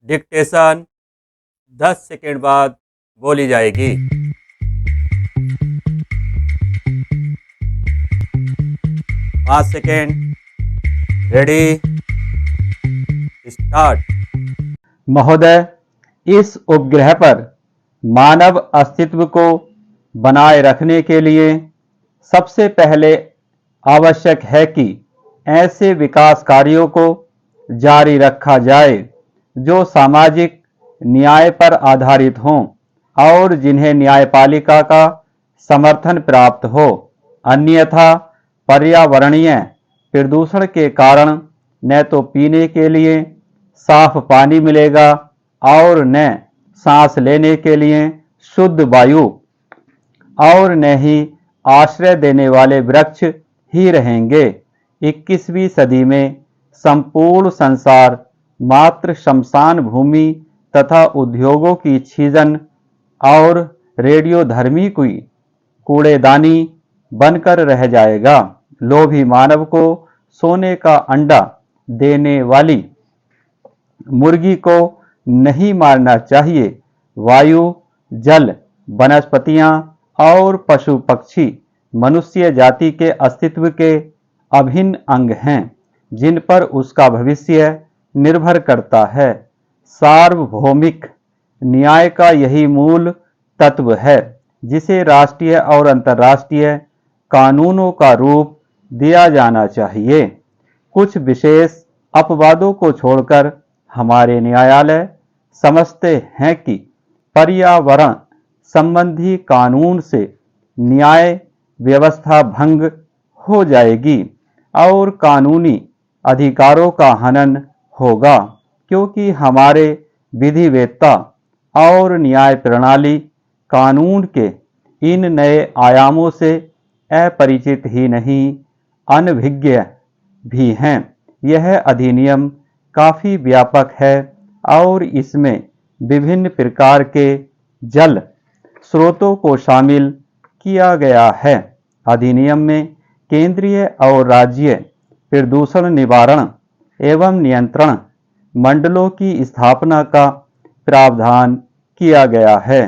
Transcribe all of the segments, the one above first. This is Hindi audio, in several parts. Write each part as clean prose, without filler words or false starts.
डिक्टेशन 10 सेकेंड बाद बोली जाएगी। 5 सेकेंड। Ready, start. महोदय, इस उपग्रह पर मानव अस्तित्व को बनाए रखने के लिए सबसे पहले आवश्यक है कि ऐसे विकास कार्यों को जारी रखा जाए जो सामाजिक न्याय पर आधारित हों और जिन्हें न्यायपालिका का समर्थन प्राप्त हो। अन्यथा पर्यावरणीय प्रदूषण के कारण न तो पीने के लिए साफ पानी मिलेगा और न सांस लेने के लिए शुद्ध वायु, और न ही आश्रय देने वाले वृक्ष ही रहेंगे। 21वीं सदी में संपूर्ण संसार मात्र शमशान भूमि तथा उद्योगों की छीजन और रेडियोधर्मी की कूड़ेदानी बनकर रह जाएगा। लोभी मानव को सोने का अंडा देने वाली मुर्गी को नहीं मारना चाहिए। वायु, जल, वनस्पतियां और पशु पक्षी मनुष्य जाति के अस्तित्व के अभिन्न अंग हैं जिन पर उसका भविष्य निर्भर करता है। सार्वभौमिक न्याय का यही मूल तत्व है जिसे राष्ट्रीय और अंतर्राष्ट्रीय कानूनों का रूप दिया जाना चाहिए। कुछ विशेष अपवादों को छोड़कर हमारे न्यायालय समझते हैं कि पर्यावरण संबंधी कानून से न्याय व्यवस्था भंग हो जाएगी और कानूनी अधिकारों का हनन होगा, क्योंकि हमारे विधिवेत्ता और न्याय प्रणाली कानून के इन नए आयामों से अपरिचित ही नहीं, अनभिज्ञ भी हैं। यह अधिनियम काफी व्यापक है और इसमें विभिन्न प्रकार के जल स्रोतों को शामिल किया गया है। अधिनियम में केंद्रीय और राज्य प्रदूषण निवारण एवं नियंत्रण मंडलों की स्थापना का प्रावधान किया गया है,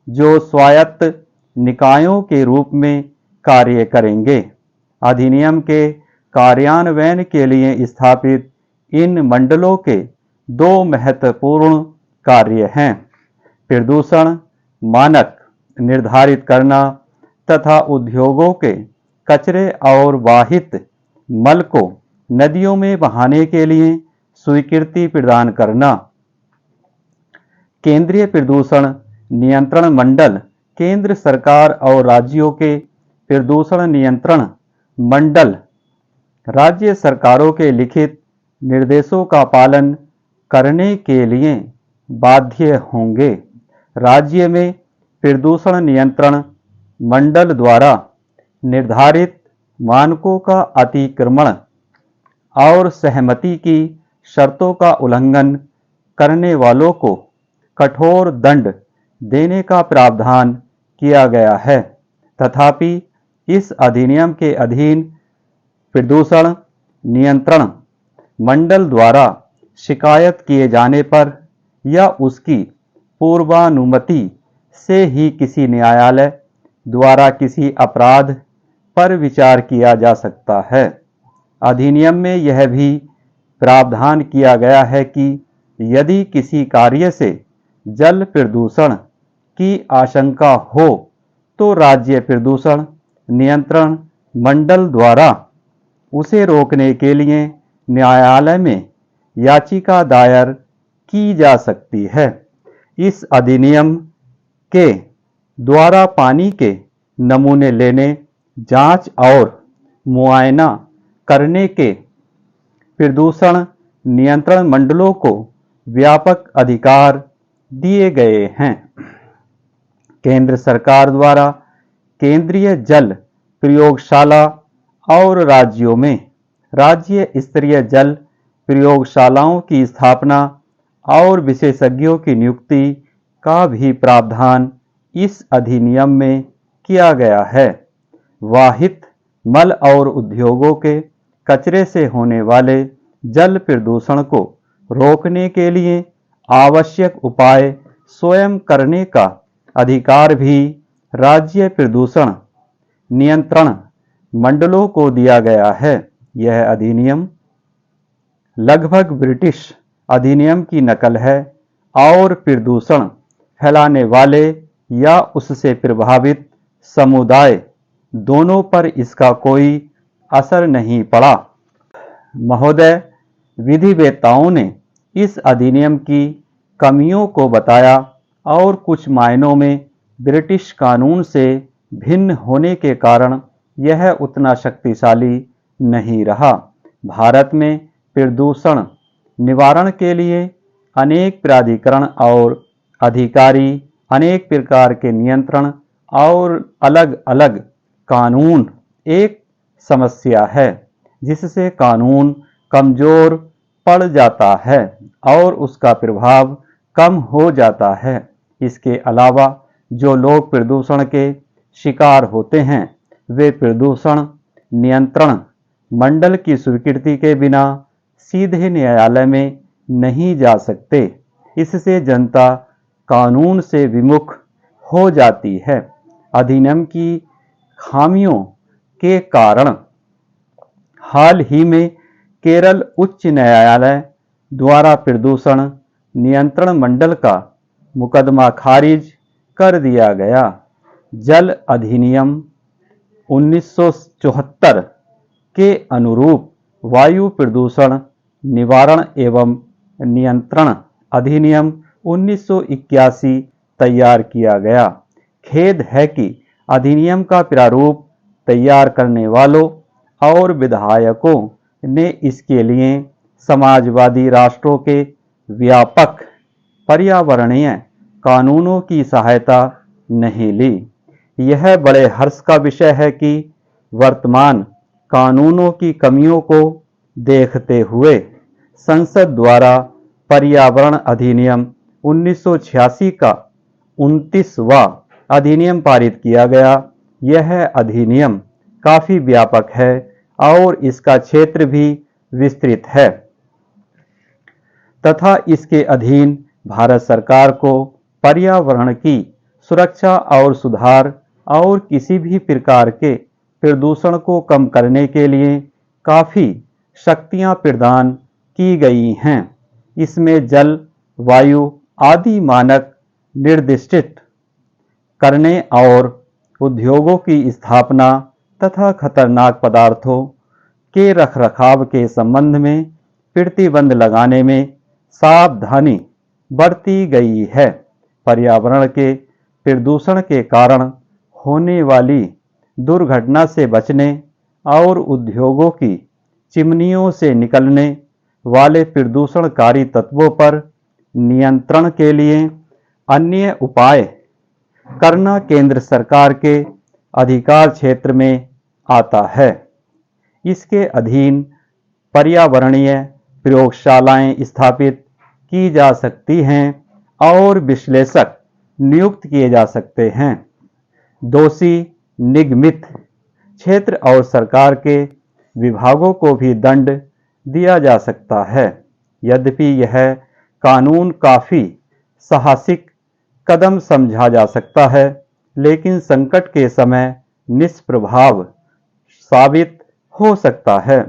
जो स्वायत्त निकायों के रूप में कार्य करेंगे। अधिनियम के कार्यान्वयन के लिए स्थापित इन मंडलों के दो महत्वपूर्ण कार्य हैं: प्रदूषण मानक निर्धारित करना तथा उद्योगों के कचरे और वाहित मल को नदियों में बहाने के लिए स्वीकृति प्रदान करना। केंद्रीय प्रदूषण नियंत्रण मंडल केंद्र सरकार और राज्यों के प्रदूषण नियंत्रण मंडल राज्य सरकारों के लिखित निर्देशों का पालन करने के लिए बाध्य होंगे। राज्य में प्रदूषण नियंत्रण मंडल द्वारा निर्धारित मानकों का अतिक्रमण और सहमति की शर्तों का उल्लंघन करने वालों को कठोर दंड देने का प्रावधान किया गया है। तथापि इस अधिनियम के अधीन प्रदूषण नियंत्रण मंडल द्वारा शिकायत किए जाने पर या उसकी पूर्वानुमति से ही किसी न्यायालय द्वारा किसी अपराध पर विचार किया जा सकता है। अधिनियम में यह भी प्रावधान किया गया है कि यदि किसी कार्य से जल प्रदूषण की आशंका हो तो राज्य प्रदूषण नियंत्रण मंडल द्वारा उसे रोकने के लिए न्यायालय में याचिका दायर की जा सकती है। इस अधिनियम के द्वारा पानी के नमूने लेने, जांच और मुआयना करने के प्रदूषण नियंत्रण मंडलों को व्यापक अधिकार दिए गए हैं। केंद्र सरकार द्वारा केंद्रीय जल प्रयोगशाला और राज्यों में राज्य स्तरीय जल प्रयोगशालाओं की स्थापना और विशेषज्ञों की नियुक्ति का भी प्रावधान इस अधिनियम में किया गया है। वाहित मल और उद्योगों के कचरे से होने वाले जल प्रदूषण को रोकने के लिए आवश्यक उपाय स्वयं करने का अधिकार भी राज्य प्रदूषण नियंत्रण मंडलों को दिया गया है। यह अधिनियम लगभग ब्रिटिश अधिनियम की नकल है और प्रदूषण फैलाने वाले या उससे प्रभावित समुदाय दोनों पर इसका कोई असर नहीं पड़ा। महोदय, विधिवेत्ताओं ने इस अधिनियम की कमियों को बताया और कुछ मायनों में ब्रिटिश कानून से भिन्न होने के कारण यह उतना शक्तिशाली नहीं रहा। भारत में प्रदूषण निवारण के लिए अनेक प्राधिकरण और अधिकारी, अनेक प्रकार के नियंत्रण और अलग अलग कानून एक समस्या है जिससे कानून कमजोर पड़ जाता है और उसका प्रभाव कम हो जाता है। इसके अलावा जो लोग प्रदूषण के शिकार होते हैं वे प्रदूषण नियंत्रण मंडल की स्वीकृति के बिना सीधे न्यायालय में नहीं जा सकते। इससे जनता कानून से विमुख हो जाती है। अधिनियम की खामियों के कारण हाल ही में केरल उच्च न्यायालय द्वारा प्रदूषण नियंत्रण मंडल का मुकदमा खारिज कर दिया गया। जल अधिनियम 1974 के अनुरूप वायु प्रदूषण निवारण एवं नियंत्रण अधिनियम 1981 तैयार किया गया। खेद है कि अधिनियम का प्रारूप तैयार करने वालों और विधायकों ने इसके लिए समाजवादी राष्ट्रों के व्यापक पर्यावरणीय कानूनों की सहायता नहीं ली। यह बड़े हर्ष का विषय है कि वर्तमान कानूनों की कमियों को देखते हुए संसद द्वारा पर्यावरण अधिनियम 1986 का 29वां अधिनियम पारित किया गया। यह अधिनियम काफी व्यापक है और इसका क्षेत्र भी विस्तृत है तथा इसके अधीन भारत सरकार को पर्यावरण की सुरक्षा और सुधार और किसी भी प्रकार के प्रदूषण को कम करने के लिए काफी शक्तियां प्रदान की गई हैं। इसमें जल, वायु आदि मानक निर्दिष्ट करने और उद्योगों की स्थापना तथा खतरनाक पदार्थों के रखरखाव के संबंध में प्रतिबंध लगाने में सावधानी बरती गई है। पर्यावरण के प्रदूषण के कारण होने वाली दुर्घटना से बचने और उद्योगों की चिमनियों से निकलने वाले प्रदूषणकारी तत्वों पर नियंत्रण के लिए अन्य उपाय करना केंद्र सरकार के अधिकार क्षेत्र में आता है। इसके अधीन पर्यावरणीय प्रयोगशालाएं स्थापित की जा सकती हैं और विश्लेषक नियुक्त किए जा सकते हैं। दोषी निगमित क्षेत्र और सरकार के विभागों को भी दंड दिया जा सकता है। यद्यपि यह कानून काफी साहसिक कदम समझा जा सकता है, लेकिन संकट के समय निष्प्रभाव साबित हो सकता है।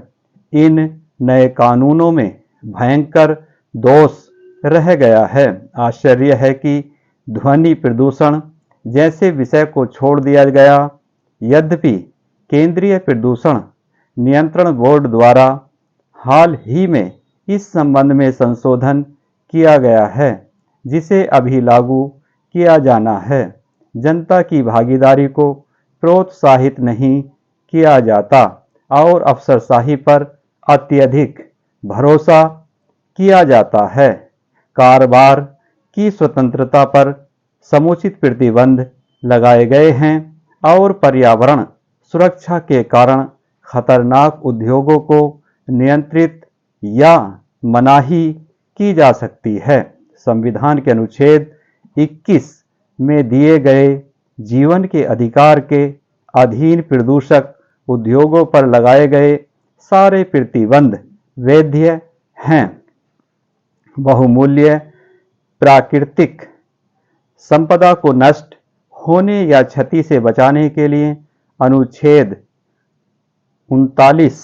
इन नए कानूनों में भयंकर दोष रह गया है। आश्चर्य है कि ध्वनि प्रदूषण जैसे विषय को छोड़ दिया गया। यद्यपि केंद्रीय प्रदूषण नियंत्रण बोर्ड द्वारा हाल ही में इस संबंध में संशोधन किया गया है, जिसे अभी लागू किया जाना है। जनता की भागीदारी को प्रोत्साहित नहीं किया जाता और अफसरशाही पर अत्यधिक भरोसा किया जाता है। कारोबार की स्वतंत्रता पर समुचित प्रतिबंध लगाए गए हैं और पर्यावरण सुरक्षा के कारण खतरनाक उद्योगों को नियंत्रित या मनाही की जा सकती है। संविधान के अनुच्छेद 21 में दिए गए जीवन के अधिकार के अधीन प्रदूषक उद्योगों पर लगाए गए सारे प्रतिबंध वैध हैं। बहुमूल्य प्राकृतिक संपदा को नष्ट होने या क्षति से बचाने के लिए अनुच्छेद 39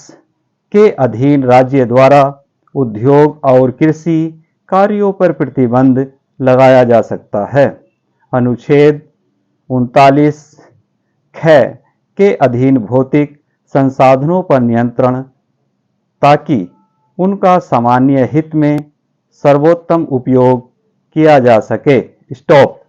के अधीन राज्य द्वारा उद्योग और कृषि कार्यों पर प्रतिबंध लगाया जा सकता है। अनुच्छेद 39 ख के अधीन भौतिक संसाधनों पर नियंत्रण ताकि उनका सामान्य हित में सर्वोत्तम उपयोग किया जा सके। स्टॉप।